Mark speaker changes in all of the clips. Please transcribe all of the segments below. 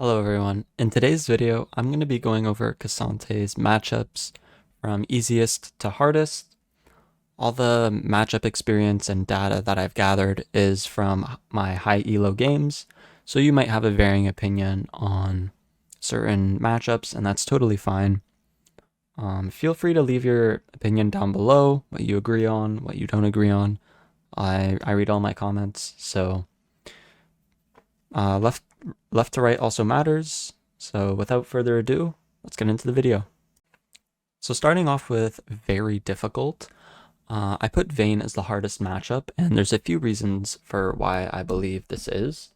Speaker 1: Hello everyone. In today's video, I'm going to be going over Cassante's matchups from easiest to hardest. All the matchup experience and data that I've gathered is from my high elo games, so you might have a varying opinion on certain matchups, and that's totally fine. Feel free to leave your opinion down below, what you agree on, what you don't agree on. I read all my comments, so left to right also matters. So without further ado, let's get into the video. So starting off with very difficult, I put Vayne as the hardest matchup, and there's a few reasons for why I believe this is.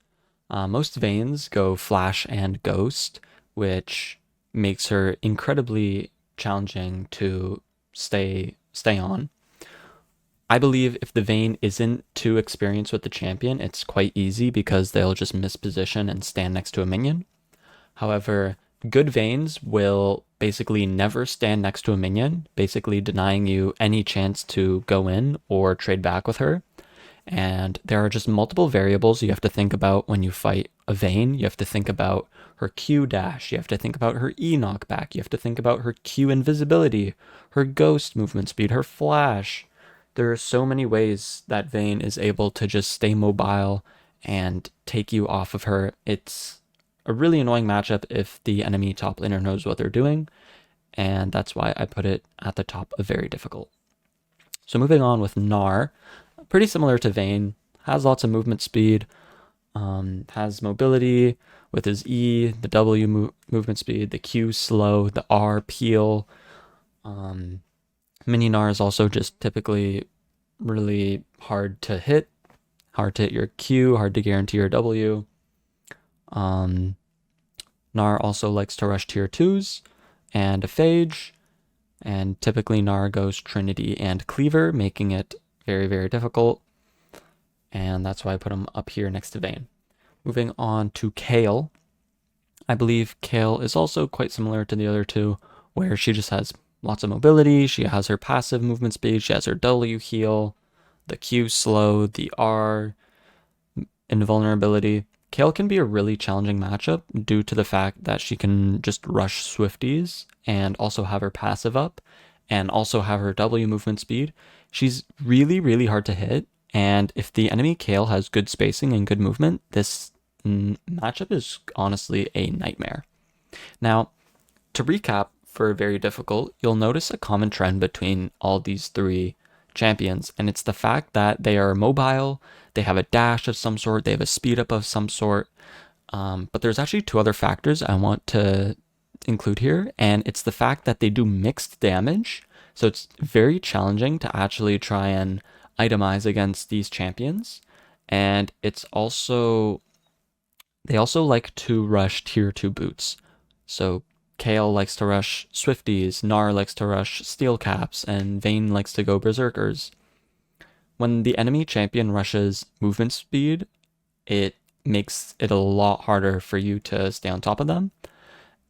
Speaker 1: Most Vaynes go Flash and Ghost, which makes her incredibly challenging to stay on. I believe if the Vayne isn't too experienced with the champion, it's quite easy because they'll just miss position and stand next to a minion. However, good Vaynes will basically never stand next to a minion, basically denying you any chance to go in or trade back with her. And there are just multiple variables you have to think about when you fight a Vayne. You have to think about her Q dash, you have to think about her E knockback, you have to think about her Q invisibility, her ghost movement speed, her flash. There are so many ways that Vayne is able to just stay mobile and take you off of her. It's a really annoying matchup if the enemy top laner knows what they're doing, and that's why I put it at the top of very difficult. So moving on with Gnar, pretty similar to Vayne, has lots of movement speed, has mobility with his E, the W movement speed, the Q slow, the R peel. Mini Gnar is also just typically really hard to hit your Q, hard to guarantee your W. Gnar also likes to rush tier 2s and a Phage, and typically Gnar goes Trinity and Cleaver, making it very, very difficult, and that's why I put him up here next to Vayne. Moving on to Kayle. I believe Kayle is also quite similar to the other two, where she just has lots of mobility, she has her passive movement speed, she has her W heal, the Q slow, the R invulnerability. Kayle can be a really challenging matchup due to the fact that she can just rush Swifties and also have her passive up and also have her W movement speed. She's really, really hard to hit, and if the enemy Kayle has good spacing and good movement, this matchup is honestly a nightmare. Now, to recap, for very difficult, you'll notice a common trend between all these three champions, and it's the fact that they are mobile, they have a dash of some sort, they have a speed up of some sort. But there's actually two other factors I want to include here, and it's the fact that they do mixed damage. So it's very challenging to actually try and itemize against these champions. And it's also, they also like to rush tier 2 boots. So Kayle likes to rush Swifties, Gnar likes to rush Steel Caps, and Vayne likes to go Berserkers. When the enemy champion rushes movement speed, it makes it a lot harder for you to stay on top of them,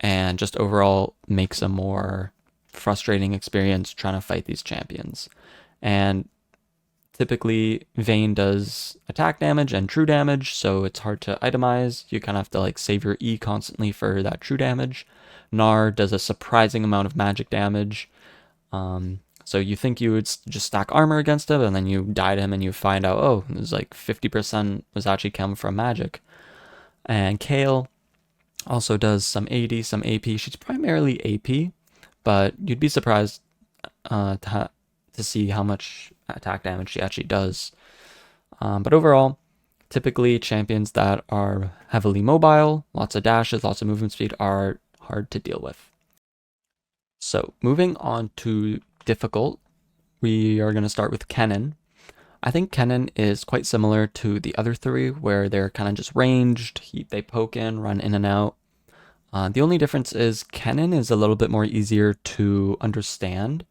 Speaker 1: and just overall makes a more frustrating experience trying to fight these champions. And typically Vayne does attack damage and true damage, so it's hard to itemize. You kind of have to like save your E constantly for that true damage. Gnar does a surprising amount of magic damage. So you think you would just stack armor against him, and then you die to him and you find out, oh, it was like 50% was actually come from magic. And Kayle also does some AD, some AP. She's primarily AP, but you'd be surprised to see how much attack damage she actually does. But overall, typically champions that are heavily mobile, lots of dashes, lots of movement speed are hard to deal with. So moving on to difficult, we are going to start with Kennen. I think Kennen is quite similar to the other three, where they're kind of just ranged, they poke in, run in and out. The only difference is Kennen is a little bit more easier to understand.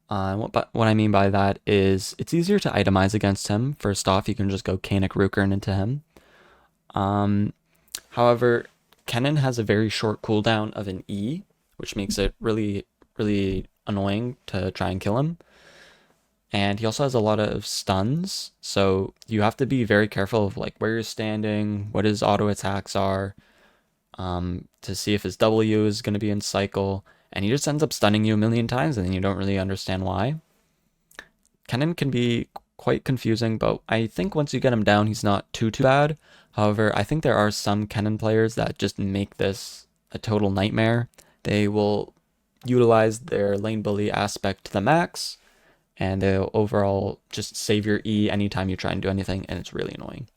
Speaker 1: What I mean by that is it's easier to itemize against him. First off, you can just go Kanik Rukern into him. However, Kennen has a very short cooldown of an E, which makes it really, really annoying to try and kill him. And he also has a lot of stuns, so you have to be very careful of like where you're standing, what his auto attacks are. to see if his W is going to be in cycle, and he just ends up stunning you a million times, and then you don't really understand why. Kennen can be quite confusing, but I think once you get him down, he's not too bad. However, I think there are some Kennen players that just make this a total nightmare. They will utilize their lane bully aspect to the max, and they'll overall just save your E anytime you try and do anything, and it's really annoying.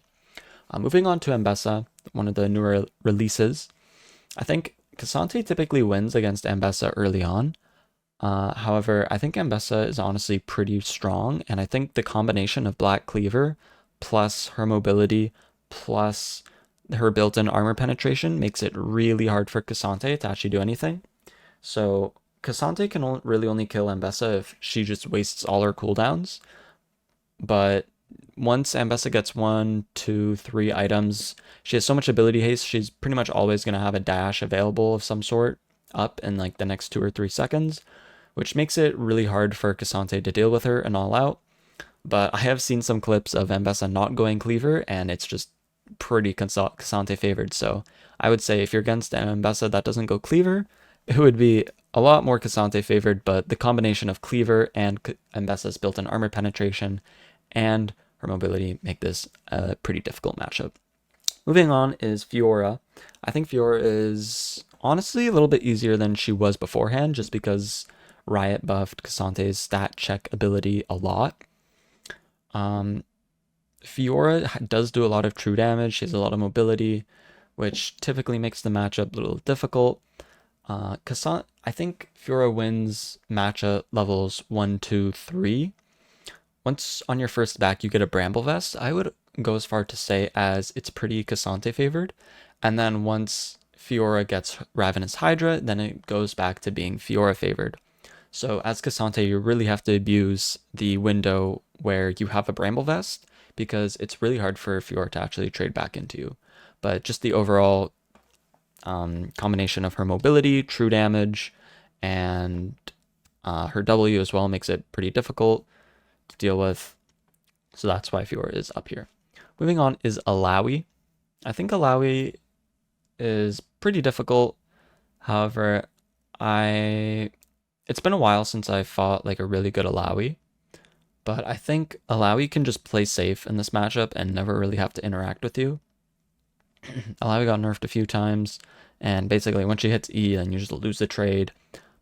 Speaker 1: Moving on to Ambessa, one of the newer releases. I think K'Sante typically wins against Ambessa early on. However, I think Ambessa is honestly pretty strong, and I think the combination of Black Cleaver plus her mobility plus her built-in armor penetration makes it really hard for K'Sante to actually do anything. So K'Sante can really only kill Ambessa if she just wastes all her cooldowns. But once Ambessa gets 1, 2, 3 items, she has so much ability haste, she's pretty much always going to have a dash available of some sort up in like the next 2 or 3 seconds, which makes it really hard for K'Sante to deal with her and all out. But I have seen some clips of Ambessa not going cleaver, and it's just pretty K'Sante favored. So I would say if you're against Ambessa that doesn't go cleaver, it would be a lot more K'Sante favored, but the combination of cleaver and Ambessa's built-in armor penetration and her mobility make this a pretty difficult matchup. Moving on is Fiora. I think Fiora is honestly a little bit easier than she was beforehand, just because Riot buffed K'Sante's stat check ability a lot. Fiora does do a lot of true damage. She has a lot of mobility, which typically makes the matchup a little difficult. I think Fiora wins matchup levels 1, 2, 3. Once on your first back you get a Bramble Vest, I would go as far to say as it's pretty K'Sante favored. And then once Fiora gets Ravenous Hydra, then it goes back to being Fiora favored. So as K'Sante, you really have to abuse the window where you have a Bramble Vest, because it's really hard for Fiora to actually trade back into you. But just the overall combination of her mobility, true damage, and her W as well makes it pretty difficult to deal with. So that's why Fiora is up here. Moving on is Illaoi. I think Illaoi is pretty difficult. However, it's been a while since I fought like a really good Illaoi, but I think Illaoi can just play safe in this matchup and never really have to interact with you. Illaoi got nerfed a few times, and basically when she hits E, then you just lose the trade.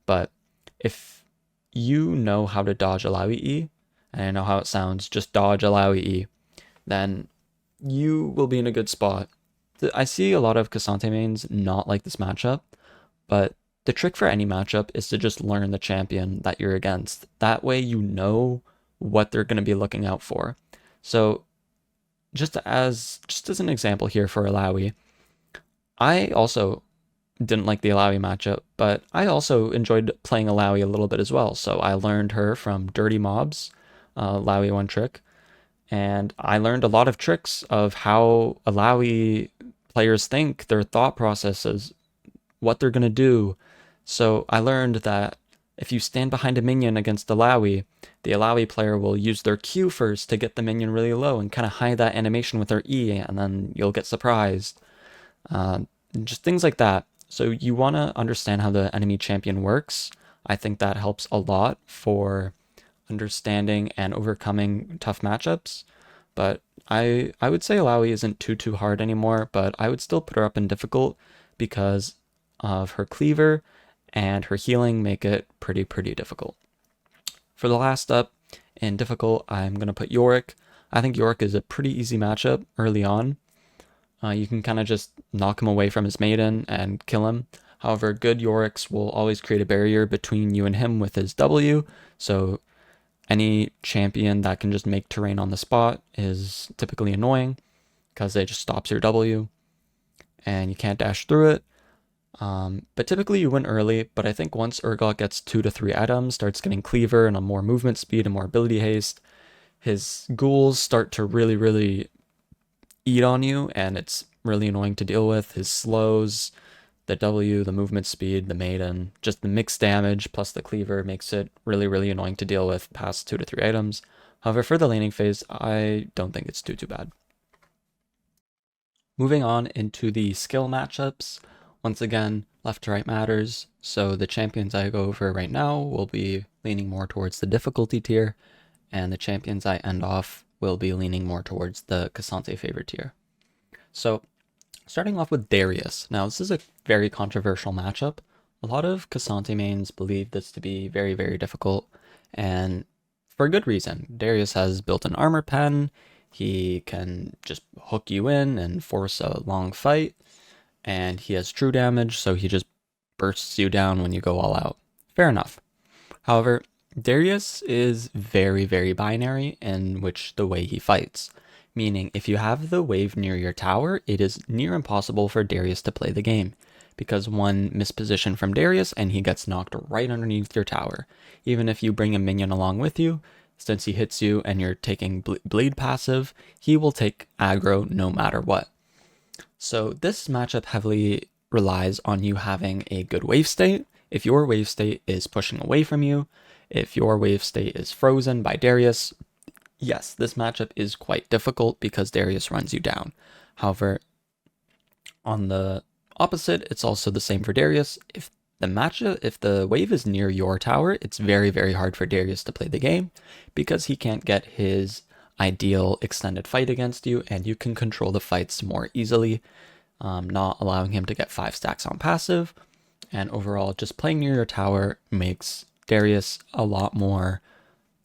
Speaker 1: But if you know how to dodge Illaoi E, and I know how it sounds, just dodge Illaoi E, then you will be in a good spot. I see a lot of K'Sante mains not like this matchup, but the trick for any matchup is to just learn the champion that you're against. That way you know what they're going to be looking out for. So just as an example here for Illaoi, I also didn't like the Illaoi matchup, but I also enjoyed playing Illaoi a little bit as well. So I learned her from Dirty Mobs, Illaoi one trick, and I learned a lot of tricks of how Illaoi players think, their thought processes, what they're going to do. So I learned that if you stand behind a minion against Illaoi, the Illaoi player will use their Q first to get the minion really low and kind of hide that animation with their E, and then you'll get surprised. Just things like that. So you want to understand how the enemy champion works. I think that helps a lot for understanding and overcoming tough matchups. But I would say Illaoi isn't too hard anymore, but I would still put her up in difficult because of her cleaver, and her healing make it pretty difficult. For the last up in difficult, I'm going to put Yorick. I think Yorick is a pretty easy matchup early on. You can kind of just knock him away from his maiden and kill him. However, good Yoricks will always create a barrier between you and him with his W, so any champion that can just make terrain on the spot is typically annoying because it just stops your W and you can't dash through it. But typically you win early, but I think once Urgot gets 2 to 3 items, starts getting cleaver and a more movement speed and more ability haste, his ghouls start to really eat on you, and it's really annoying to deal with. His slows, the W, the movement speed, the maiden, just the mixed damage plus the cleaver makes it really annoying to deal with past 2 to 3 items. However, for the laning phase, I don't think it's too bad. Moving on into the skill matchups, Once again, left to right matters, so the champions I go over right now will be leaning more towards the difficulty tier, and the champions I end off will be leaning more towards the K'Sante favorite tier. So, starting off with Darius. Now, this is a very controversial matchup. A lot of K'Sante mains believe this to be very, very difficult, and for good reason. Darius has built an armor pen, he can just hook you in and force a long fight, and he has true damage, so he just bursts you down when you go all out. Fair enough. However, Darius is very, very binary in which the way he fights. Meaning, if you have the wave near your tower, it is near impossible for Darius to play the game. Because one misposition from Darius and he gets knocked right underneath your tower. Even if you bring a minion along with you, since he hits you and you're taking bleed passive, he will take aggro no matter what. So this matchup heavily relies on you having a good wave state. If your wave state is pushing away from you, if your wave state is frozen by Darius, yes, this matchup is quite difficult because Darius runs you down. However, on the opposite, it's also the same for Darius. If the wave is near your tower, it's very, very hard for Darius to play the game because he can't get his ideal extended fight against you, and you can control the fights more easily, not allowing him to get 5 stacks on passive. And overall, just playing near your tower makes Darius a lot more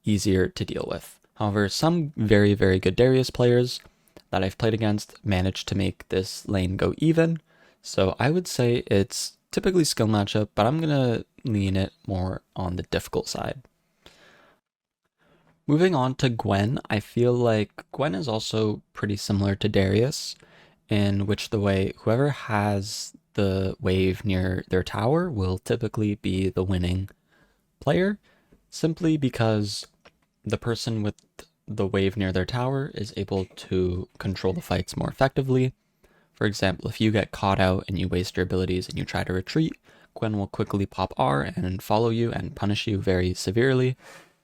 Speaker 1: easier to deal with. However, some very, very good Darius players that I've played against managed to make this lane go even. So I would say it's typically skill matchup, but I'm going to lean it more on the difficult side. Moving on to Gwen, I feel like Gwen is also pretty similar to Darius, in which the way whoever has the wave near their tower will typically be the winning player, simply because the person with the wave near their tower is able to control the fights more effectively. For example, if you get caught out and you waste your abilities and you try to retreat, Gwen will quickly pop R and follow you and punish you very severely.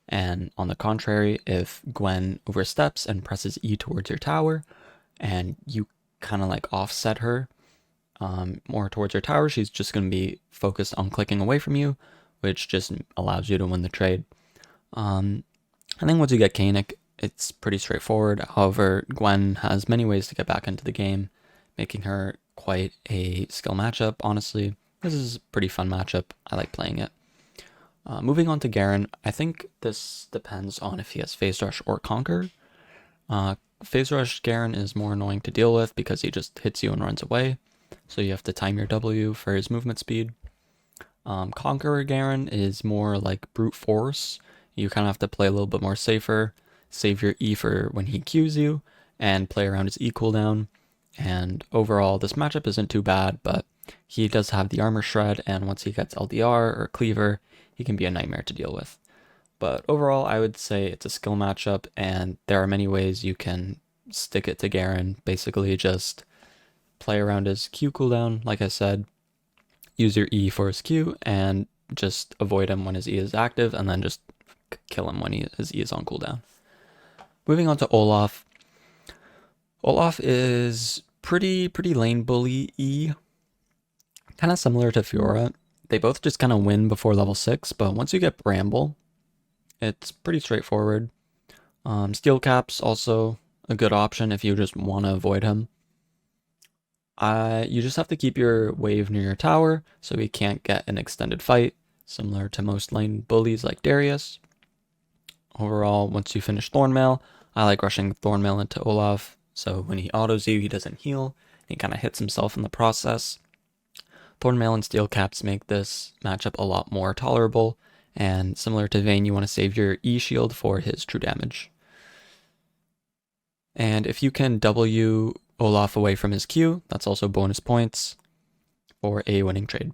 Speaker 1: And on the contrary, if Gwen oversteps and presses E towards your tower and you kind of like offset her more towards your tower, she's just going to be focused on clicking away from you, which just allows you to win the trade. I think once you get Kayle, it's pretty straightforward. However, Gwen has many ways to get back into the game, making her quite a skill matchup, honestly. This is a pretty fun matchup. I like playing it. Moving on to Garen, I think this depends on if he has Phase Rush or Conquer. Phase Rush Garen is more annoying to deal with because he just hits you and runs away, so you have to time your W for his movement speed. Conqueror Garen is more like brute force. You kind of have to play a little bit more safer, save your E for when he Qs you, and play around his E cooldown. And overall, this matchup isn't too bad, but he does have the armor shred, and once he gets LDR or cleaver, he can be a nightmare to deal with. But overall, I would say it's a skill matchup, and there are many ways you can stick it to Garen. Basically, just play around his Q cooldown, like I said, use your E for his Q, and just avoid him when his E is active, and then just kill him when his E is on cooldown. Moving on to Olaf. Olaf is pretty lane bully-y, kind of similar to Fiora. They both just kind of win before level 6, but once you get Bramble, it's pretty straightforward. Steel Cap's also a good option if you just want to avoid him. You just have to keep your wave near your tower so he can't get an extended fight, similar to most lane bullies like Darius. Overall, once you finish Thornmail, I like rushing Thornmail into Olaf, so when he autos you, he doesn't heal, he kind of hits himself in the process. Thornmail and Steel Caps make this matchup a lot more tolerable, and similar to Vayne, you want to save your E shield for his true damage. And if you can W Olaf away from his Q, that's also bonus points for a winning trade.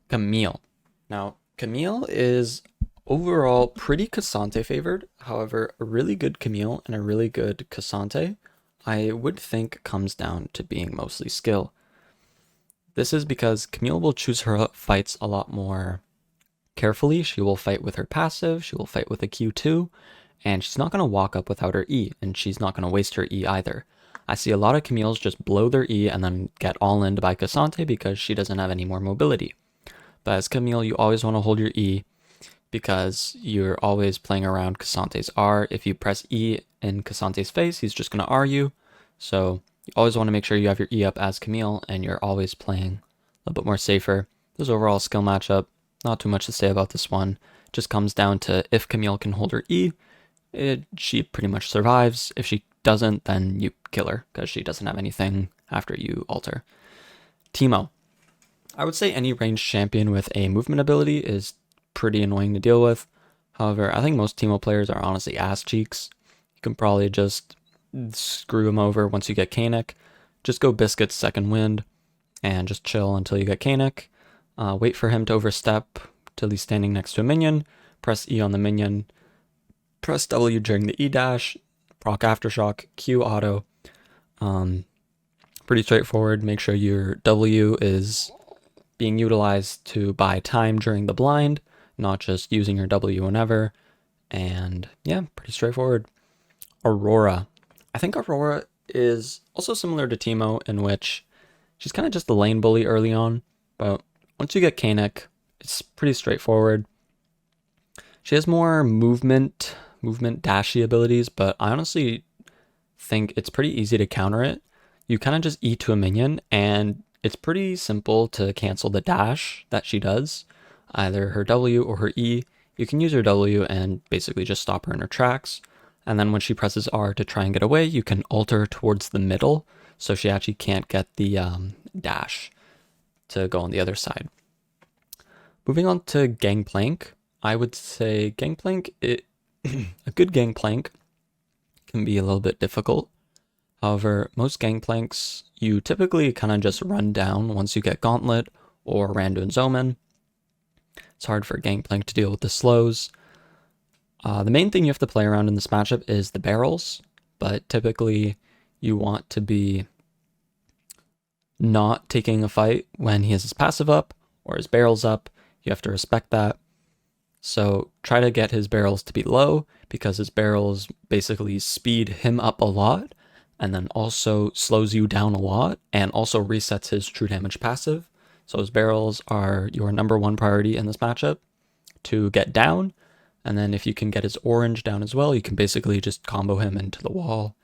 Speaker 1: Camille. Now, Camille is overall pretty K'Sante favored. However, a really good Camille and a really good K'Sante, I would think comes down to being mostly skill. This is because Camille will choose her fights a lot more carefully. She will fight with her passive, she will fight with a Q2, and she's not going to walk up without her E, and she's not going to waste her E either. I see a lot of Camille's just blow their E and then get all in by Cassante because she doesn't have any more mobility. But as Camille, you always want to hold your E because you're always playing around Cassante's R. If you press E in Cassante's face, he's just going to R you. So you always want to make sure you have your E up as Camille, and you're always playing a little bit more safer. This overall skill matchup, not too much to say about this one. Just comes down to if Camille can hold her E, she pretty much survives. If she doesn't, then you kill her because she doesn't have anything after you alter. Teemo. I would say any ranged champion with a movement ability is pretty annoying to deal with. However, I think most Teemo players are honestly ass cheeks. You can probably just screw them over once you get Kanek. Just go Biscuit's second wind and just chill until you get Kanek. Wait for him to overstep till he's standing next to a minion. Press E on the minion. Press W during the E dash. Proc Aftershock. Q auto. Pretty straightforward. Make sure your W is being utilized to buy time during the blind, not just using your W whenever. And yeah, pretty straightforward. Aurora. I think Aurora is also similar to Teemo in which she's kind of just a lane bully early on, but once you get Kanek, it's pretty straightforward. She has more movement dashy abilities, but I honestly think it's pretty easy to counter it. You kind of just E to a minion, and it's pretty simple to cancel the dash that she does, either her W or her E. You can use her W and basically just stop her in her tracks. And then when she presses R to try and get away, you can alter towards the middle, so she actually can't get the dash to go on the other side. Moving on to Gangplank, I would say Gangplank, a good Gangplank can be a little bit difficult. However, most Gangplanks, you typically kind of just run down once you get Gauntlet or Randuin's Omen. It's hard for Gangplank to deal with the slows. The main thing you have to play around in this matchup is the barrels, but typically you want to be not taking a fight when he has his passive up or his barrels up. You have to respect that. So try to get his barrels to be low because his barrels basically speed him up a lot and then also slows you down a lot and also resets his true damage passive. So his barrels are your number one priority in this matchup to get down. And then if you can get his orange down as well, you can basically just combo him into the wall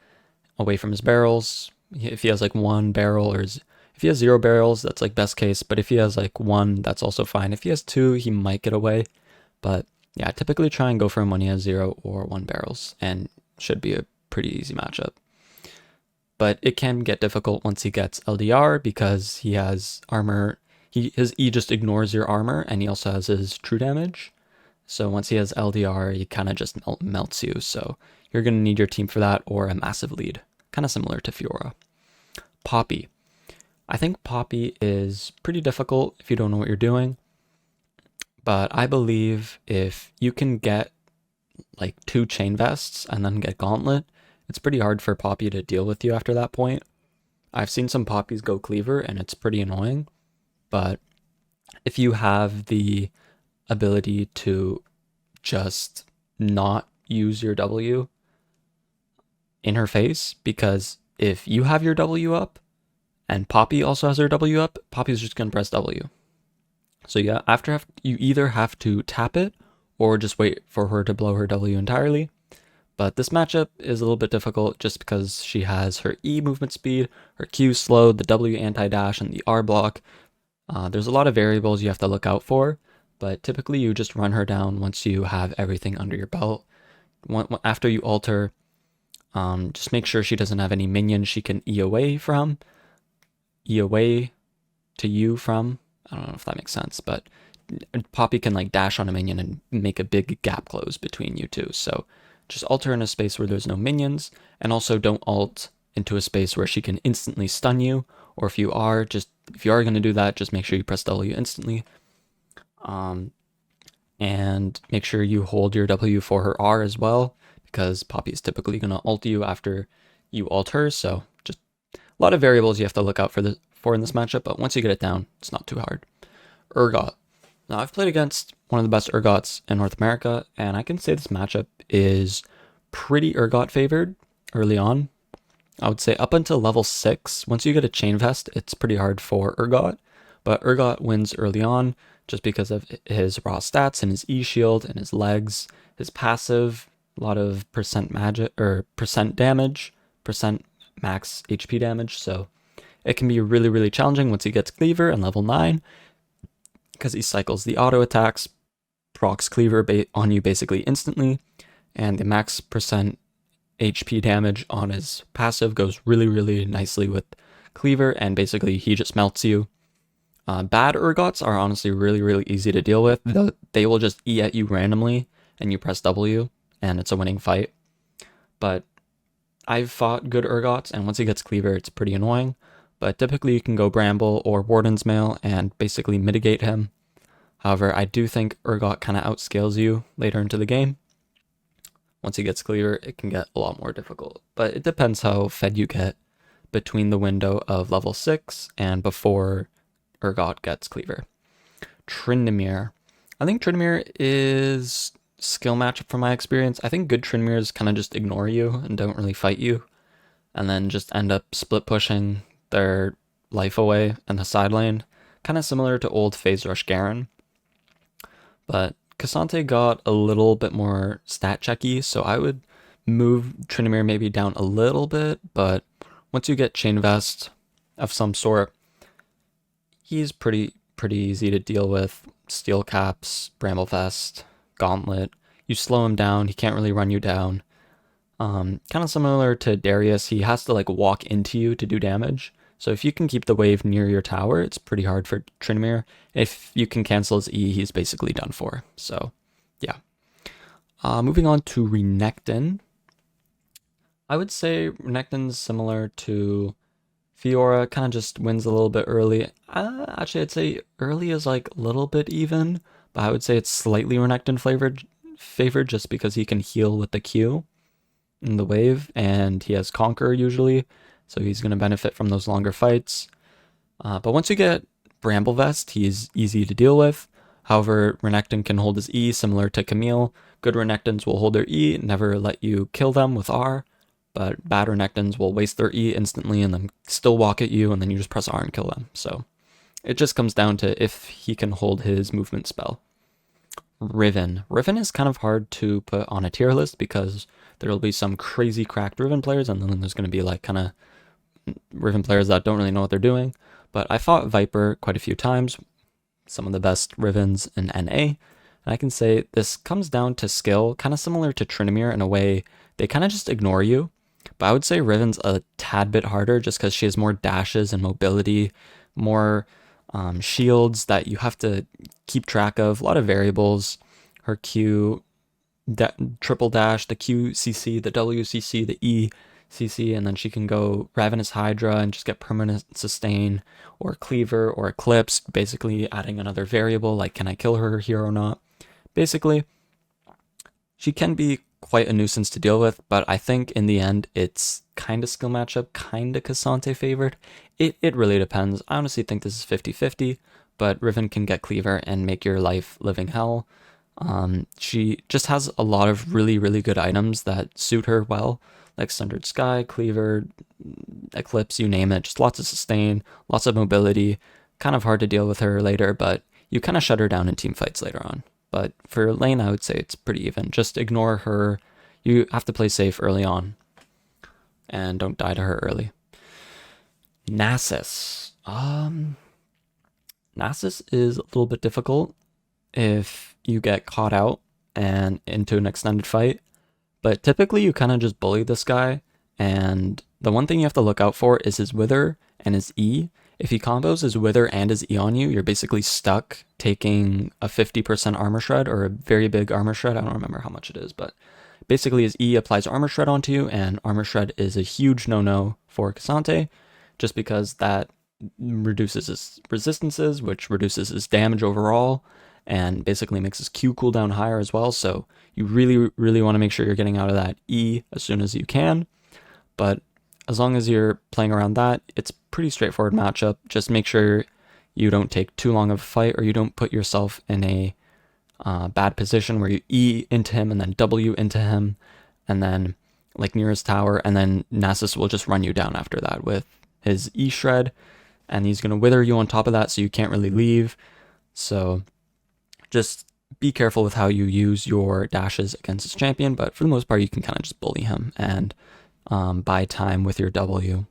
Speaker 1: away from his barrels. If he has like one barrel or if he has 0 barrels, that's like best case. But if he has like 1, that's also fine. If he has 2, he might get away. But yeah, typically try and go for him when he has 0 or 1 barrels and should be a pretty easy matchup. But it can get difficult once he gets LDR because he has armor. His E just ignores your armor and he also has his true damage. So once he has LDR, he kind of just melts you. So you're going to need your team for that or a massive lead. Kind of similar to Fiora. Poppy. I think Poppy is pretty difficult if you don't know what you're doing. But I believe if you can get like 2 chain vests and then get Gauntlet, it's pretty hard for Poppy to deal with you after that point. I've seen some Poppies go Cleaver and it's pretty annoying. But if you have the ability to just not use your W in her face, because if you have your W up and Poppy also has her W up, Poppy's just going to press W. So yeah, you either have to tap it or just wait for her to blow her W entirely. But this matchup is a little bit difficult just because she has her E movement speed, her Q slowed, the W anti-dash, and the R block. There's a lot of variables you have to look out for, but typically you just run her down once you have everything under your belt. After you alter, just make sure she doesn't have any minions she can E away to you from. I don't know if that makes sense, but Poppy can like dash on a minion and make a big gap close between you two. So just alter in a space where there's no minions, and also don't ult into a space where she can instantly stun you. Or if you are going to do that, just make sure you press W instantly. And make sure you hold your W for her R as well, because Poppy is typically going to ult you after you ult her. So just a lot of variables you have to look out for in this matchup, but once you get it down, it's not too hard. Urgot. Now, I've played against one of the best Urgots in North America, and I can say this matchup is pretty Urgot favored early on. I would say up until level 6, once you get a Chain Vest, it's pretty hard for Urgot, but Urgot wins early on just because of his raw stats and his E shield and his legs, his passive, a lot of percent magic or percent damage, percent max HP damage, so it can be really, really challenging once he gets Cleaver and level 9 because he cycles the auto attacks, procs Cleaver on you basically instantly, and the max percent HP damage on his passive goes really, really nicely with Cleaver, and basically he just melts you. Bad Urgots are honestly really, really easy to deal with. They will just E at you randomly, and you press W, and it's a winning fight. But I've fought good Urgots, and once he gets Cleaver, it's pretty annoying. But typically you can go Bramble or Warden's Mail and basically mitigate him. However, I do think Urgot kind of outscales you later into the game. Once he gets Cleaver, it can get a lot more difficult. But it depends how fed you get between the window of level 6 and before Urgot gets Cleaver. Tryndamere. I think Tryndamere is skill matchup from my experience. I think good Tryndameres kind of just ignore you and don't really fight you, and then just end up split pushing their life away in the side lane. Kind of similar to old Phase Rush Garen. But Cassante got a little bit more stat checky, so I would move Tryndamere maybe down a little bit, but once you get Chain Vest of some sort, he's pretty easy to deal with. Steel Caps, Bramble Vest, Gauntlet. You slow him down, he can't really run you down. Kind of similar to Darius, he has to like walk into you to do damage. So if you can keep the wave near your tower, it's pretty hard for Tryndamere. If you can cancel his E, he's basically done for. So, yeah. Moving on to Renekton. I would say Renekton's similar to Fiora, kind of just wins a little bit early. Actually, I'd say early is like a little bit even, but I would say it's slightly Renekton favored just because he can heal with the Q in the wave, and he has Conquer usually, so he's going to benefit from those longer fights. But once you get Bramble Vest, he's easy to deal with. However, Renekton can hold his E similar to Camille. Good Renektons will hold their E, never let you kill them with R, but bad Renektons will waste their E instantly and then still walk at you, and then you just press R and kill them. So it just comes down to if he can hold his movement spell. Riven. Riven is kind of hard to put on a tier list because there will be some crazy cracked Riven players, and then there's going to be like kind of Riven players that don't really know what they're doing. But I fought Viper quite a few times, some of the best Rivens in NA, and I can say this comes down to skill, kind of similar to Tryndamere in a way. They kind of just ignore you, but I would say Riven's a tad bit harder just because she has more dashes and mobility, more shields that you have to keep track of, a lot of variables. Her Q, triple dash, the QCC, the WCC, the ECC, and then she can go Ravenous Hydra and just get permanent sustain, or Cleaver, or Eclipse, basically adding another variable like can I kill her here or not. Basically, she can be quite a nuisance to deal with, but I think in the end it's kind of skill matchup, kind of Cassante favored. It really depends. I honestly think this is 50-50, but Riven can get Cleaver and make your life living hell. She just has a lot of really, really good items that suit her well, like Sundered Sky, Cleaver, Eclipse, you name it. Just lots of sustain, lots of mobility. Kind of hard to deal with her later, but you kind of shut her down in team fights later on. But for lane, I would say it's pretty even. Just ignore her. You have to play safe early on, and don't die to her early. Nasus. Nasus is a little bit difficult if you get caught out and into an extended fight, but typically you kind of just bully this guy, and the one thing you have to look out for is his Wither and his E. If he combos his Wither and his E on you, you're basically stuck taking a 50% armor shred, or a very big armor shred. I don't remember how much it is, but basically his E applies armor shred onto you, and armor shred is a huge no-no for Cassante, just because that reduces his resistances, which reduces his damage overall, and basically makes his Q cooldown higher as well. So you really, really want to make sure you're getting out of that E as soon as you can. But as long as you're playing around that, it's pretty straightforward matchup. Just make sure you don't take too long of a fight, or you don't put yourself in a bad position where you E into him and then W into him, and then like near his tower, and then Nasus will just run you down after that with his E-Shred, and he's going to wither you on top of that, so you can't really leave. So just be careful with how you use your dashes against this champion, but for the most part, you can kind of just bully him and buy time with your W.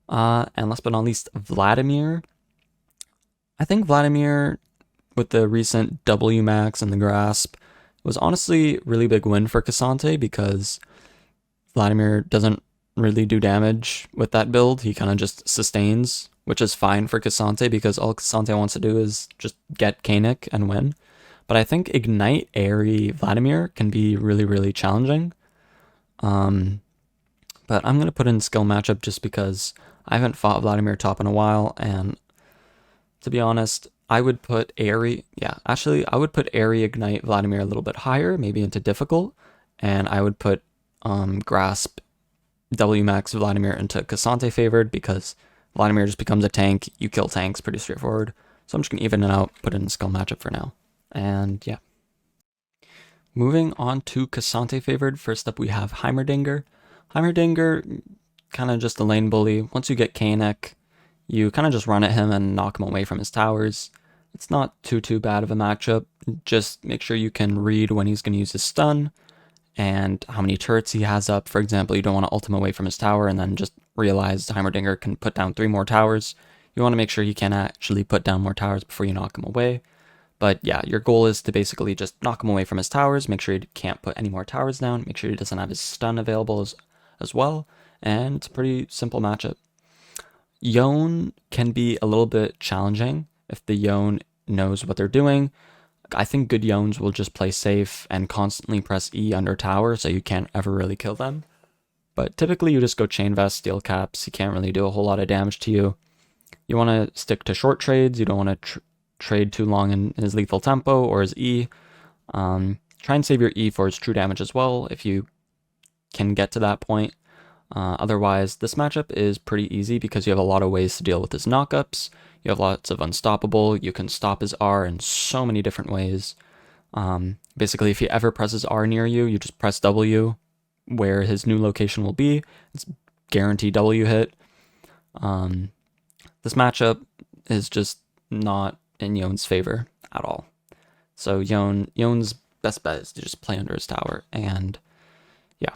Speaker 1: And last but not least, Vladimir. I think Vladimir, with the recent W max and the grasp, was honestly a really big win for K'Sante because Vladimir doesn't really do damage with that build. He kind of just sustains, which is fine for K'Sante because all K'Sante wants to do is just get Kanek and win. But I think Ignite Airy Vladimir can be really, really challenging. But I'm going to put in skill matchup just because I haven't fought Vladimir top in a while, and to be honest, I would put Airy, I would put Airy Ignite Vladimir a little bit higher, maybe into difficult, and I would put Grasp W Max Vladimir into K'Sante favored because Vladimir just becomes a tank, you kill tanks, pretty straightforward. So I'm just going to even it out, put in skill matchup for now. And yeah. Moving on to K'Sante favored, first up we have Heimerdinger. Heimerdinger, kind of just a lane bully. Once you get Kanek, you kind of just run at him and knock him away from his towers. It's not too bad of a matchup. Just make sure you can read when he's going to use his stun and how many turrets he has up. For example, you don't want to ult him away from his tower and then just realize Heimerdinger can put down 3 more towers. You want to make sure he can actually put down more towers before you knock him away. But yeah, your goal is to basically just knock him away from his towers, make sure he can't put any more towers down, make sure he doesn't have his stun available as well, and it's a pretty simple matchup. Yone can be a little bit challenging if the Yone knows what they're doing. I think good Yones will just play safe and constantly press E under tower so you can't ever really kill them. But typically you just go Chain Vest, Steel Caps, he can't really do a whole lot of damage to you. You want to stick to short trades, you don't want to trade too long in his lethal tempo or his E. Try and save your E for his true damage as well if you can get to that point. Otherwise, this matchup is pretty easy because you have a lot of ways to deal with his knockups. You have lots of unstoppable. You can stop his R in so many different ways. Basically, if he ever presses R near you, you just press W where his new location will be. It's guaranteed W hit. This matchup is just not in Yone's favor at all. So Yone's best bet is to just play under his tower. And yeah.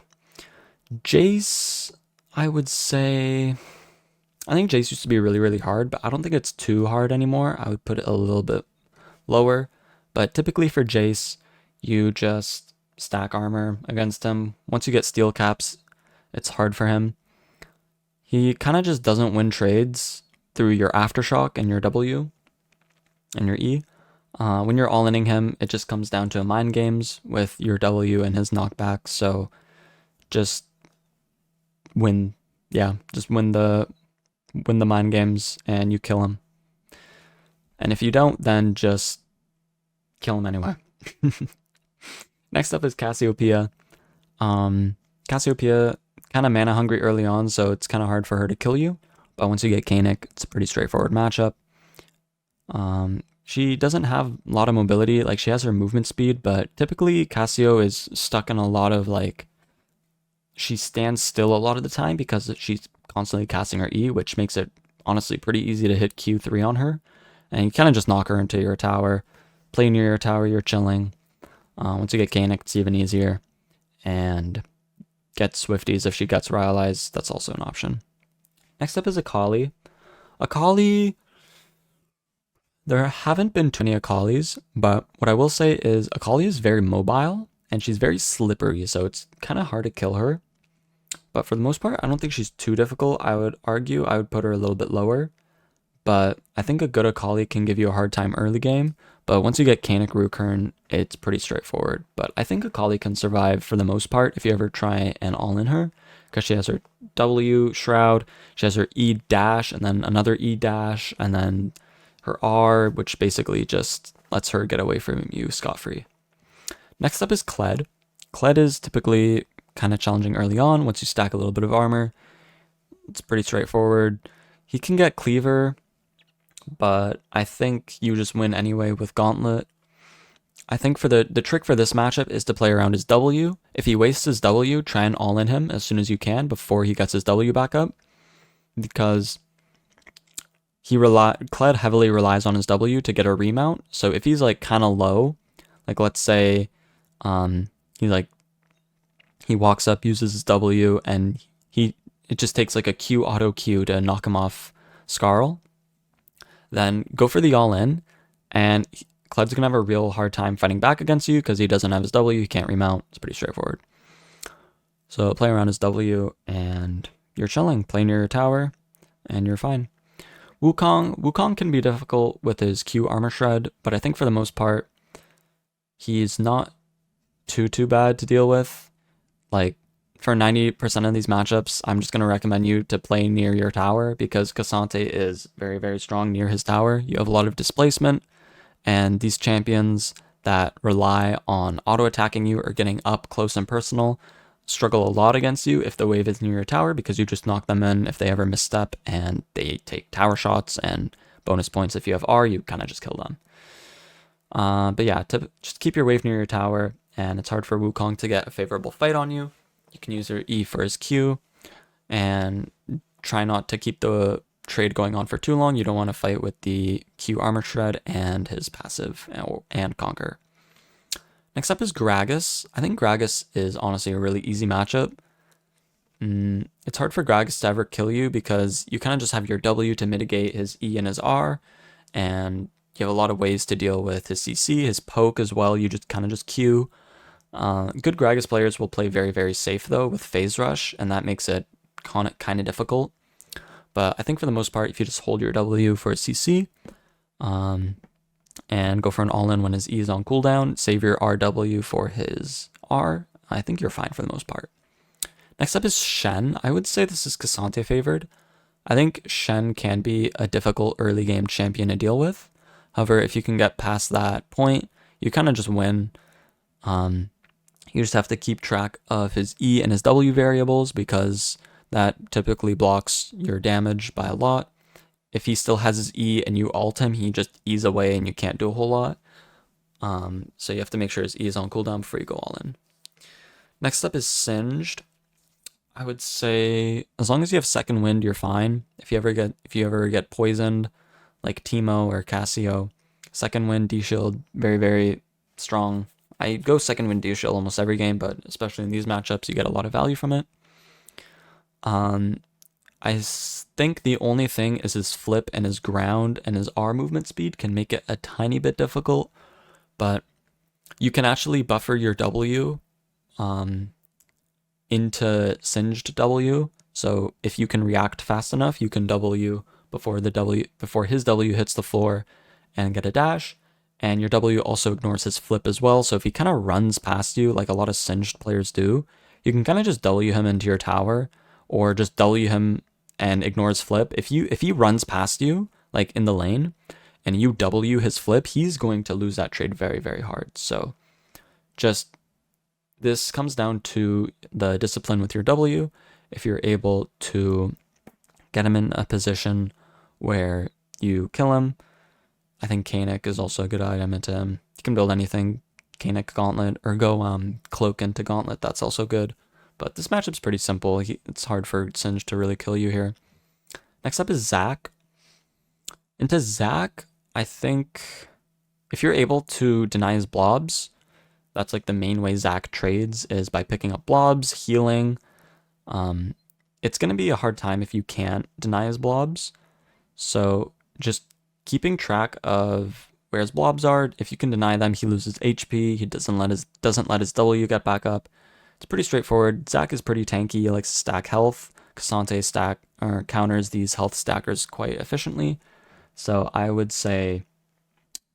Speaker 1: Jayce, I would say, I think Jayce used to be really, really hard, but I don't think it's too hard anymore. I would put it a little bit lower. But typically for Jayce, you just stack armor against him. Once you get steel caps, it's hard for him. He kind of just doesn't win trades through your Aftershock and your W and your E. When you're all-inning him, it just comes down to mind games with your W and his knockback. So just win the mind games and you kill him. And if you don't, then just kill him anyway. Next up is Cassiopeia. Cassiopeia kind of mana hungry early on, so it's kind of hard for her to kill you. But once you get Kanek, it's a pretty straightforward matchup. She doesn't have a lot of mobility, like she has her movement speed, but typically Cassio is stuck in a lot of she stands still a lot of the time because she's constantly casting her E, which makes it honestly pretty easy to hit Q3 on her. And you kind of just knock her into your tower, play near your tower, you're chilling. Once you get Kanek, it's even easier. And get Swifties if she gets Rylized, that's also an option. Next up is Akali. Akali, there haven't been too many Akalis, but what I will say is Akali is very mobile and she's very slippery, so it's kind of hard to kill her. But for the most part, I don't think she's too difficult. I would argue I would put her a little bit lower. But I think a good Akali can give you a hard time early game. But once you get Kanek Rukern, it's pretty straightforward. But I think Akali can survive for the most part if you ever try and all-in her. Because she has her W Shroud, she has her E dash, and then another E dash, and then her R, which basically just lets her get away from you scot-free. Next up is Kled. Kled is typically kind of challenging early on once you stack a little bit of armor. It's pretty straightforward. He can get Cleaver, but I think you just win anyway with Gauntlet. I think for the trick for this matchup is to play around his W. If he wastes his W, try and all-in him as soon as you can before he gets his W back up, because Kled heavily relies on his W to get a remount. So if he's like kind of low, like let's say he walks up, uses his W, and it just takes like a Q auto Q to knock him off Skarl, then go for the all-in, and Kled's gonna have a real hard time fighting back against you because he doesn't have his W, he can't remount. It's pretty straightforward. So play around his W and you're chilling. Play near your tower and you're fine. Wukong can be difficult with his Q armor shred, but I think for the most part, he's not too bad to deal with. Like, for 90% of these matchups, I'm just going to recommend you to play near your tower because Cassante is very, very strong near his tower. You have a lot of displacement, and these champions that rely on auto-attacking you or getting up close and personal struggle a lot against you if the wave is near your tower because you just knock them in if they ever misstep and they take tower shots and bonus points. If you have R, you kind of just kill them. But yeah, just keep your wave near your tower, and it's hard for Wukong to get a favorable fight on you. You can use your E for his Q, and try not to keep the trade going on for too long. You don't want to fight with the Q armor shred and his passive and conquer. Next up is Gragas. I think Gragas is honestly a really easy matchup. It's hard for Gragas to ever kill you because you kind of just have your W to mitigate his E and his R, and you have a lot of ways to deal with his CC, his poke as well. You just kind of just Q. Good Gragas players will play very, very safe though with Phase Rush, and that makes it kind of difficult. But I think for the most part, if you just hold your W for his CC, and go for an all-in when his E is on cooldown, save your RW for his R, I think you're fine for the most part. Next up is Shen. I would say this is Cassante favored. I think Shen can be a difficult early game champion to deal with. However, if you can get past that point, you kind of just win. You just have to keep track of his E and his W variables because that typically blocks your damage by a lot. If he still has his E and you ult him, he just E's away and you can't do a whole lot. So you have to make sure his E is on cooldown before you go all in. Next up is Singed. I would say as long as you have second wind, you're fine. If you ever get poisoned, like Teemo or Cassio, second wind D shield, very, very strong. I go second wind D shield almost every game, but especially in these matchups, you get a lot of value from it. I think the only thing is his flip and his ground and his R movement speed can make it a tiny bit difficult, but you can actually buffer your W into Singed W. So if you can react fast enough, you can W before his W hits the floor and get a dash. And your W also ignores his flip as well. So if he kind of runs past you, like a lot of Singed players do, you can kind of just W him into your tower, or just W him and ignore his flip. If he runs past you, like in the lane, and you W his flip, he's going to lose that trade very, very hard. So just, this comes down to the discipline with your W. If you're able to get him in a position where you kill him, I think Kanek is also a good item into him. You can build anything, Kanek Gauntlet, or go Cloak into Gauntlet, that's also good. But this matchup's pretty simple. It's hard for Singed to really kill you here. Next up is Zac. Into Zac, I think if you're able to deny his blobs, that's like the main way Zac trades is by picking up blobs, healing. It's going to be a hard time if you can't deny his blobs. So just keeping track of where his blobs are. If you can deny them, he loses HP. He doesn't let his W get back up. It's pretty straightforward. Zac is pretty tanky. He likes to stack health. Cassante counters these health stackers quite efficiently. So I would say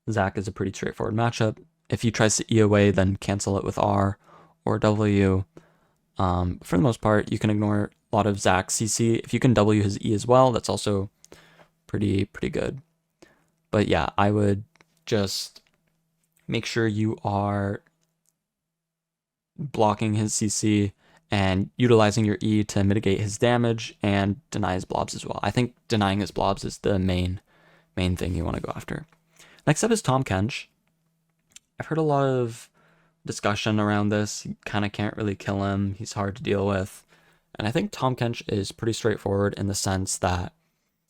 Speaker 1: Zac is a pretty straightforward matchup. If he tries to E away, then cancel it with R or W. For the most part, you can ignore a lot of Zac's CC. If you can W his E as well, that's also pretty good. But yeah, I would just make sure you are blocking his CC and utilizing your E to mitigate his damage and deny his blobs as well. I think denying his blobs is the main thing you want to go after. Next up is Tahm Kench. I've heard a lot of discussion around this. You kind of can't really kill him. He's hard to deal with. And I think Tahm Kench is pretty straightforward in the sense that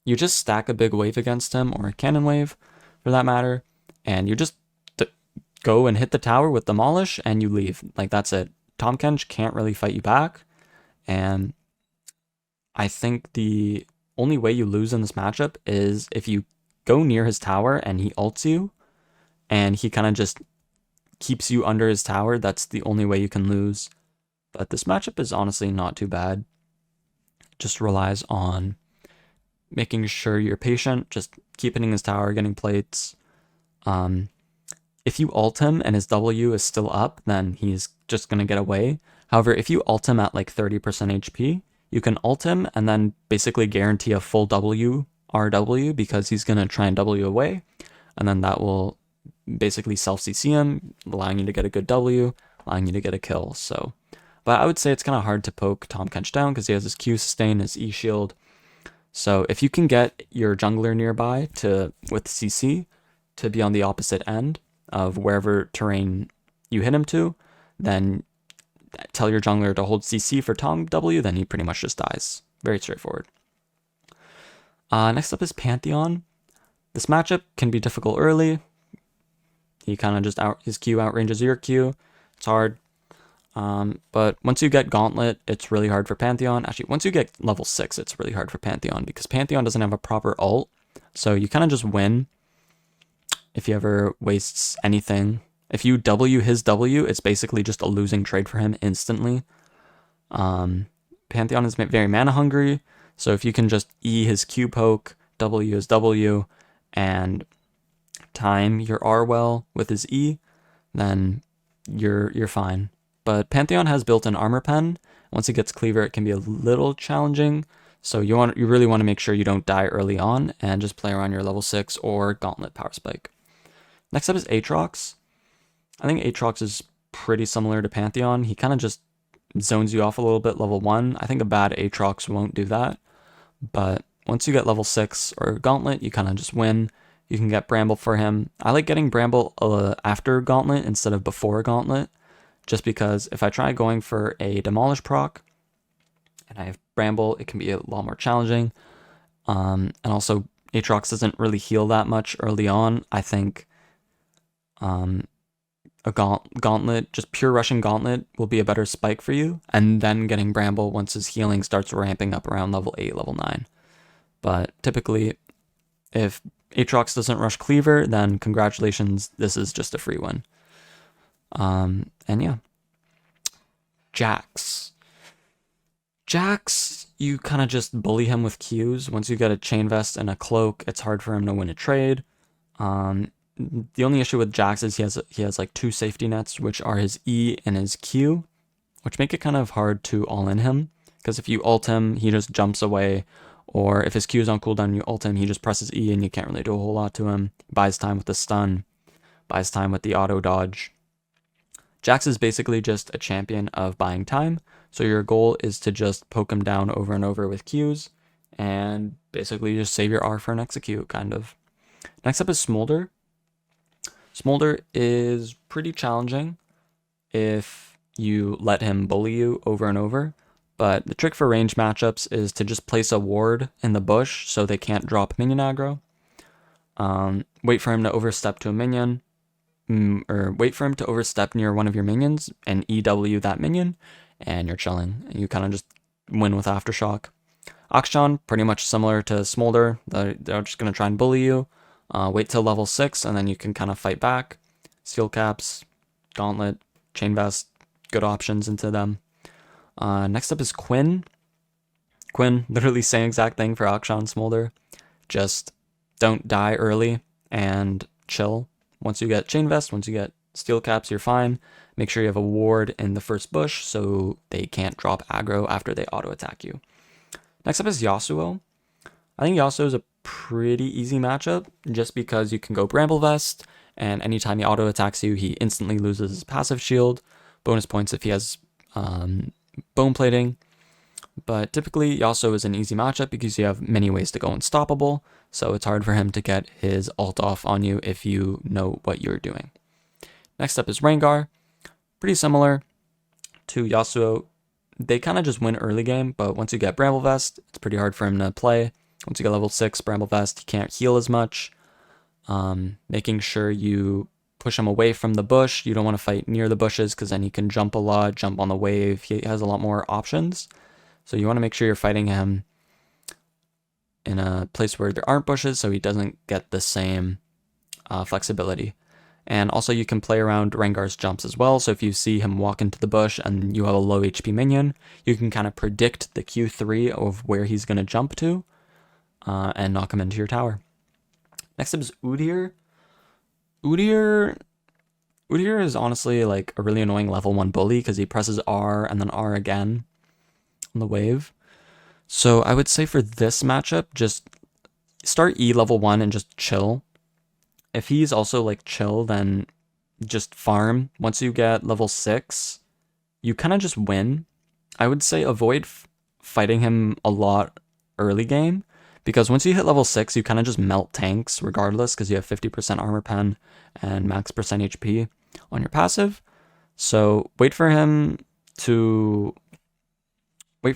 Speaker 1: you just stack a big wave against him, or a cannon wave for that matter, and you just go and hit the tower with Demolish and you leave. Like, that's it. Tahm Kench can't really fight you back, and I think the only way you lose in this matchup is if you go near his tower and he ults you, and he kind of just keeps you under his tower. That's the only way you can lose. But this matchup is honestly not too bad. Just relies on making sure you're patient, just keep hitting his tower, getting plates. If you ult him and his W is still up, then he's just going to get away. However, if you ult him at like 30% HP, you can ult him and then basically guarantee a full W RW because he's going to try and W away. And then that will basically self-CC him, allowing you to get a good W, allowing you to get a kill. So, but I would say it's kind of hard to poke Tahm Kench down because he has his Q sustain, his E shield. So if you can get your jungler nearby with CC to be on the opposite end of wherever terrain you hit him to, then tell your jungler to hold CC for Tahm W, then he pretty much just dies. Very straightforward. Next up is Pantheon. This matchup can be difficult early. He kind of just his Q outranges your Q. It's hard. But once you get Gauntlet, it's really hard for Pantheon. Actually, once you get level 6, it's really hard for Pantheon because Pantheon doesn't have a proper ult. So you kind of just win if he ever wastes anything. If you W his W, it's basically just a losing trade for him instantly. Pantheon is very mana hungry. So if you can just E his Q poke, W his W, and time your R well with his E, then you're fine. But Pantheon has built-in armor pen. Once he gets Cleaver, it can be a little challenging. So you really want to make sure you don't die early on and just play around your level 6 or Gauntlet Power Spike. Next up is Aatrox. I think Aatrox is pretty similar to Pantheon. He kind of just zones you off a little bit level 1. I think a bad Aatrox won't do that. But once you get level 6 or Gauntlet, you kind of just win. You can get Bramble for him. I like getting Bramble after Gauntlet instead of before Gauntlet, just because if I try going for a Demolish proc and I have Bramble, it can be a lot more challenging. And also, Aatrox doesn't really heal that much early on. I think a Gauntlet, just pure rushing Gauntlet, will be a better spike for you, and then getting Bramble once his healing starts ramping up around level 8, level 9. But typically, if Aatrox doesn't rush Cleaver, then congratulations, this is just a free win. And yeah. Jax, you kind of just bully him with Qs. Once you get a Chain Vest and a Cloak, it's hard for him to win a trade. The only issue with Jax is he has like 2 safety nets, which are his E and his Q, which make it kind of hard to all-in him. Because if you ult him, he just jumps away. Or if his Q is on cooldown and you ult him, he just presses E and you can't really do a whole lot to him. Buys time with the stun. Buys time with the auto dodge. Jax is basically just a champion of buying time. So your goal is to just poke him down over and over with Qs. And basically just save your R for an execute, kind of. Next up is Smolder. Smolder is pretty challenging if you let him bully you over and over. But the trick for range matchups is to just place a ward in the bush so they can't drop minion aggro. Wait for him to overstep to a minion, or wait for him to overstep near one of your minions and EW that minion, and you're chilling. You kind of just win with Aftershock. Akshan, pretty much similar to Smolder. They're just going to try and bully you. Wait till level 6, and then you can kind of fight back. Steel Caps, Gauntlet, Chain Vest, good options into them. Next up is Quinn. Quinn, literally same exact thing for Akshan Smolder. Just don't die early and chill. Once you get Chain Vest, once you get Steel Caps, you're fine. Make sure you have a ward in the first bush so they can't drop aggro after they auto attack you. Next up is Yasuo. I think Yasuo is a pretty easy matchup just because you can go Bramble Vest, and anytime he auto attacks you, he instantly loses his passive shield. Bonus points if he has bone plating. But typically Yasuo is an easy matchup because you have many ways to go unstoppable, so it's hard for him to get his ult off on you if you know what you're doing. Next up is Rengar. Pretty similar to Yasuo. They kind of just win early game, but once you get Bramble Vest, it's pretty hard for him to play. Once you get level 6 Bramble Vest, he can't heal as much. Making sure you push him away from the bush. You don't want to fight near the bushes because then he can jump a lot, jump on the wave. He has a lot more options. So you want to make sure you're fighting him in a place where there aren't bushes so he doesn't get the same flexibility. And also you can play around Rengar's jumps as well. So if you see him walk into the bush and you have a low HP minion, you can kind of predict the Q3 of where he's going to jump to and knock him into your tower. Next up is Udyr. Udyr is honestly like a really annoying level 1 bully because he presses R and then R again on the wave. So I would say for this matchup, just start E level 1 and just chill. If he's also like chill, then just farm. Once you get level 6, you kind of just win. I would say avoid fighting him a lot early game, because once you hit level 6, you kind of just melt tanks regardless, because you have 50% armor pen and max percent HP on your passive. So wait for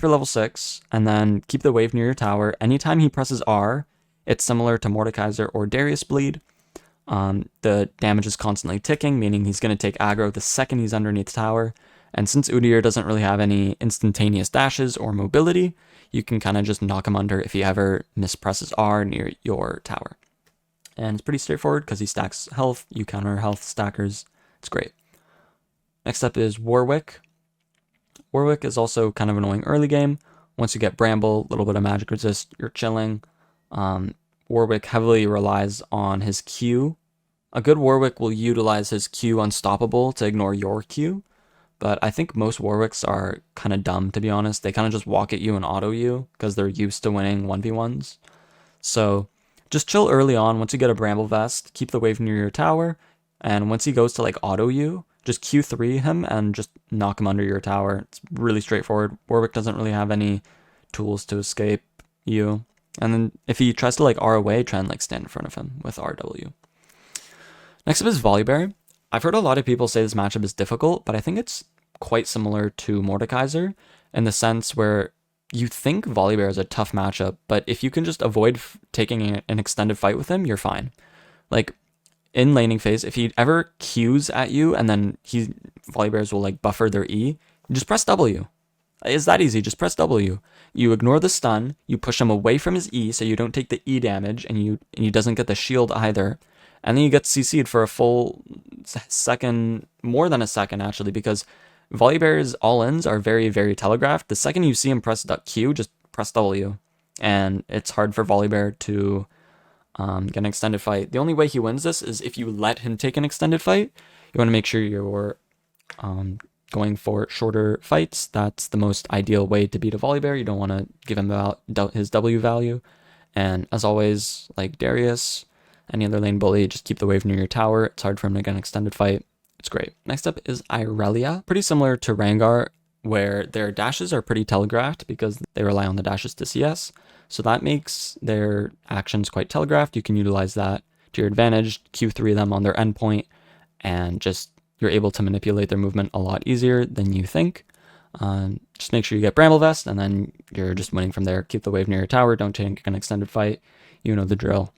Speaker 1: level 6, and then keep the wave near your tower. Anytime he presses R, it's similar to Mordekaiser or Darius bleed. The damage is constantly ticking, meaning he's going to take aggro the second he's underneath the tower. And since Udyr doesn't really have any instantaneous dashes or mobility, you can kind of just knock him under if he ever mispresses R near your tower. And it's pretty straightforward because he stacks health, you counter health stackers. It's great. Next up is Warwick. Warwick is also kind of annoying early game. Once you get Bramble, a little bit of magic resist, you're chilling. Warwick heavily relies on his Q. A good Warwick will utilize his Q Unstoppable to ignore your Q, but I think most Warwicks are kind of dumb, to be honest. They kind of just walk at you and auto you because they're used to winning 1v1s. So just chill early on. Once you get a Bramble Vest, keep the wave near your tower, and once he goes to like auto you, just Q3 him and just knock him under your tower. It's really straightforward. Warwick doesn't really have any tools to escape you. And then if he tries to like R away, try and like stand in front of him with RW. Next up is Volibear. I've heard a lot of people say this matchup is difficult, but I think it's quite similar to Mordekaiser in the sense where you think Volibear is a tough matchup, but if you can just avoid taking an extended fight with him, you're fine. Like in laning phase, if he ever Qs at you and then Volibears will like buffer their E, just press W. It's that easy, just press W. You ignore the stun, you push him away from his E so you don't take the E damage and he doesn't get the shield either. And then you get CC'd for a full second, more than a second actually, because Volibear's all-ins are very, very telegraphed. The second you see him press Q, just press W. And it's hard for Volibear to get an extended fight. The only way he wins this is if you let him take an extended fight. You want to make sure you're going for shorter fights. That's the most ideal way to beat a Volibear. You don't want to give him his W value. And as always, like Darius, any other lane bully, just keep the wave near your tower. It's hard for him to get an extended fight. It's great. Next up is Irelia. Pretty similar to Rengar, where their dashes are pretty telegraphed because they rely on the dashes to CS. So that makes their actions quite telegraphed. You can utilize that to your advantage, Q3 them on their endpoint, and just you're able to manipulate their movement a lot easier than you think. Just make sure you get Bramble Vest, and then you're just winning from there. Keep the wave near your tower. Don't take an extended fight. You know the drill.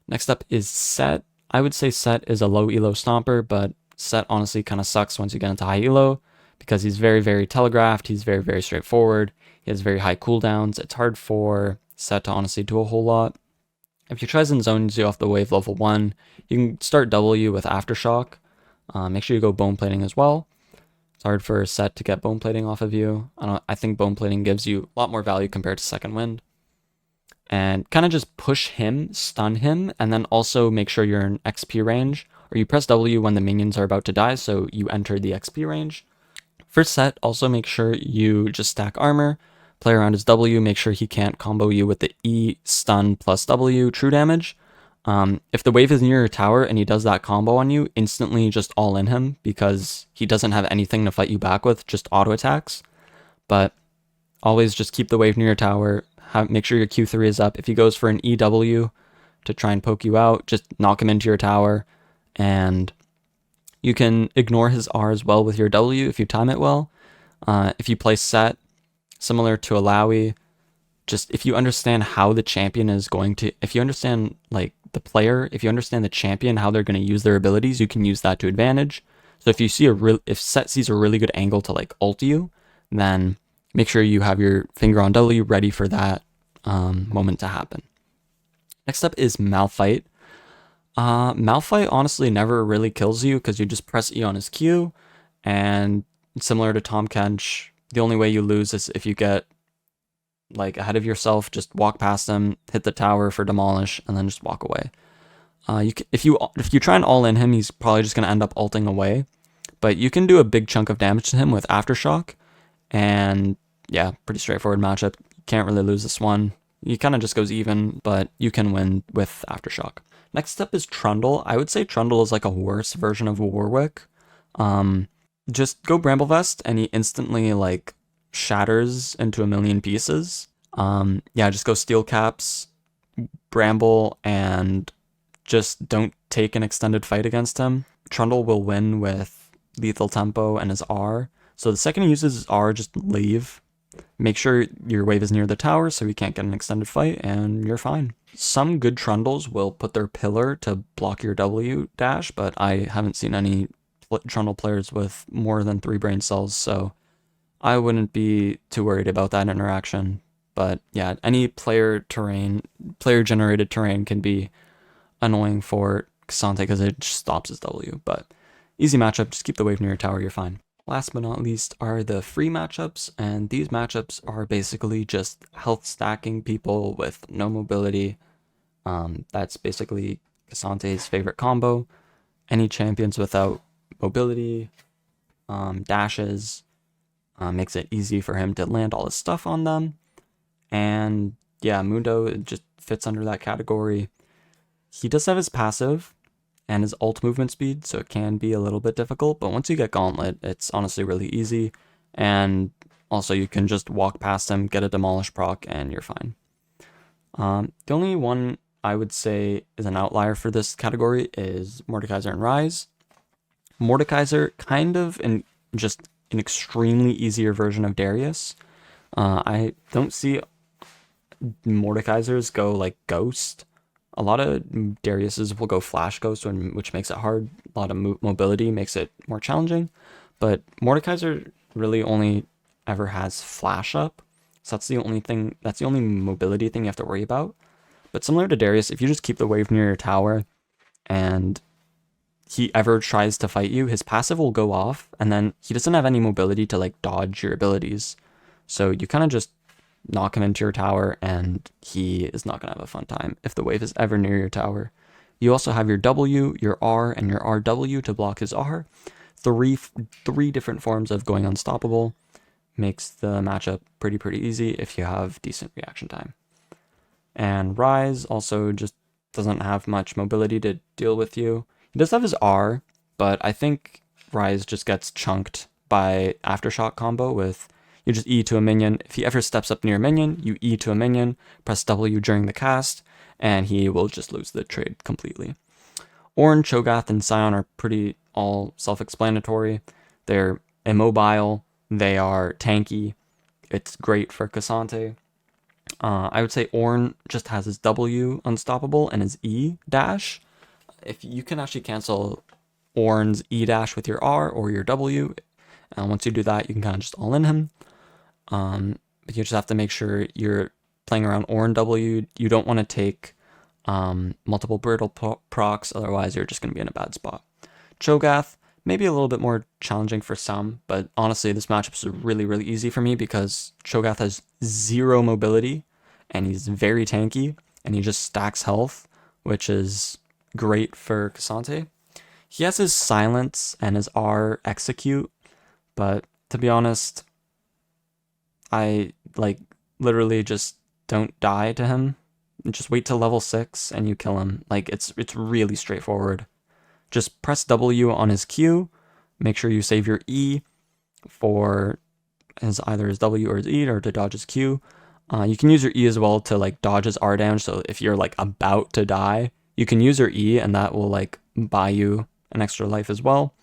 Speaker 1: Next up is Set. I would say Set is a low elo stomper, but Set honestly kind of sucks once you get into high elo because he's very, very telegraphed. He's very, very straightforward. He has very high cooldowns. It's hard for Set to honestly do a whole lot. If you try and zones you off the wave level 1, you can start W with Aftershock. Make sure you go bone plating as well. It's hard for Set to get bone plating off of you. I think bone plating gives you a lot more value compared to Second Wind. And kind of just push him, stun him, and then also make sure you're in XP range, or you press W when the minions are about to die, so you enter the XP range. For Set, also make sure you just stack armor, play around his W, make sure he can't combo you with the E, stun plus W, true damage. If the wave is near your tower and he does that combo on you, instantly just all in him, because he doesn't have anything to fight you back with, just auto attacks. But always just keep the wave near your tower. Make sure your Q3 is up. If he goes for an EW to try and poke you out, just knock him into your tower and You can ignore his R as well with your W if you time it well. If you play set, similar to Illaoi, just if you understand how the champion is going to, if you understand like the player, if you understand the champion, how they're going to use their abilities, you can use that to advantage. So if you see if set sees a really good angle to like ult you, then make sure you have your finger on W ready for that moment to happen. Next up is Malphite. Malphite honestly never really kills you because you just press E on his Q, and similar to Tahm Kench, the only way you lose is if you get like ahead of yourself, just walk past him, hit the tower for demolish, and then just walk away. If you try and all in him, he's probably just gonna end up ulting away, but you can do a big chunk of damage to him with Aftershock, and yeah, pretty straightforward matchup. Can't really lose this one. He kind of just goes even, but you can win with Aftershock. Next up is Trundle. I would say Trundle is like a worse version of Warwick. Just go Bramble Vest, and he instantly like shatters into a million pieces. Yeah, just go Steel Caps, Bramble, and just don't take an extended fight against him. Trundle will win with Lethal Tempo and his R. So the second he uses his R, just leave. Make sure your wave is near the tower so he can't get an extended fight, and you're fine. Some good Trundles will put their pillar to block your W dash, but I haven't seen any Trundle players with more than 3 brain cells, so I wouldn't be too worried about that interaction. But yeah, any player-generated terrain can be annoying for K'Sante because it just stops his W, but easy matchup, just keep the wave near your tower, you're fine. Last but not least are the free matchups, and these matchups are basically just health stacking people with no mobility. That's basically K'Sante's favorite combo. Any champions without mobility, dashes, makes it easy for him to land all his stuff on them. And yeah, Mundo just fits under that category. He does have his passive and his ult movement speed, so it can be a little bit difficult, but once you get Gauntlet, it's honestly really easy, and also you can just walk past him, get a Demolish proc, and you're fine. The only one I would say is an outlier for this category is Mordekaiser and Ryze. Mordekaiser, kind of just an extremely easier version of Darius. I don't see Mordekaisers go like Ghost. A lot of Darius's will go Flash Ghost, which makes it hard. A lot of mobility makes it more challenging. But Mordekaiser really only ever has Flash up. So that's the only mobility thing you have to worry about. But similar to Darius, if you just keep the wave near your tower and he ever tries to fight you, his passive will go off, and then he doesn't have any mobility to like dodge your abilities. So you kind of just knock him into your tower, and he is not going to have a fun time if the wave is ever near your tower. You also have your W, your R, and your RW to block his R. Three different forms of going unstoppable. Makes the matchup pretty easy if you have decent reaction time. And Ryze also just doesn't have much mobility to deal with you. He does have his R, but I think Ryze just gets chunked by Aftershock combo with you just E to a minion. If he ever steps up near a minion, you E to a minion, press W during the cast, and he will just lose the trade completely. Ornn, Cho'Gath, and Sion are pretty all self-explanatory. They're immobile, they are tanky. It's great for K'Sante. I would say Ornn just has his W unstoppable and his E dash. If you can actually cancel Ornn's E dash with your R or your W, and once you do that, you can kind of just all in him. But you just have to make sure you're playing around Ornn W. You don't want to take multiple brittle procs, otherwise you're just going to be in a bad spot. Cho'Gath, maybe a little bit more challenging for some, but honestly this matchup is really easy for me because Cho'Gath has 0 mobility, and he's very tanky, and he just stacks health, which is great for K'Sante. He has his silence and his R execute, but to be honest, I like literally just don't die to him. Just wait till level 6 and you kill him. Like it's really straightforward. Just press W on his Q. Make sure you save your E for either his W or his E, or to dodge his Q. You can use your E as well to like dodge his R damage. So if you're like about to die, you can use your E, and that will like buy you an extra life as well.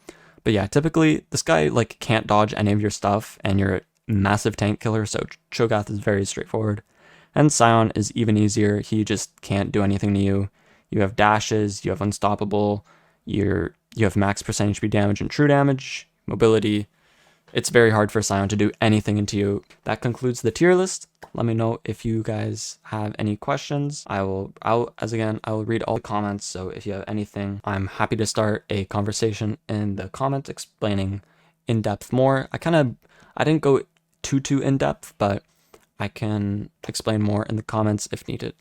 Speaker 1: But yeah, typically this guy like can't dodge any of your stuff, and you're a massive tank killer, so Cho'Gath is very straightforward. And Sion is even easier. He just can't do anything to you. You have dashes, you have unstoppable, you have max percentage HP damage and true damage, mobility. It's very hard for Sion to do anything into you. That concludes the tier list. Let me know if you guys have any questions. I will read all the comments. So if you have anything, I'm happy to start a conversation in the comments explaining in depth more. I didn't go too in depth, but I can explain more in the comments if needed.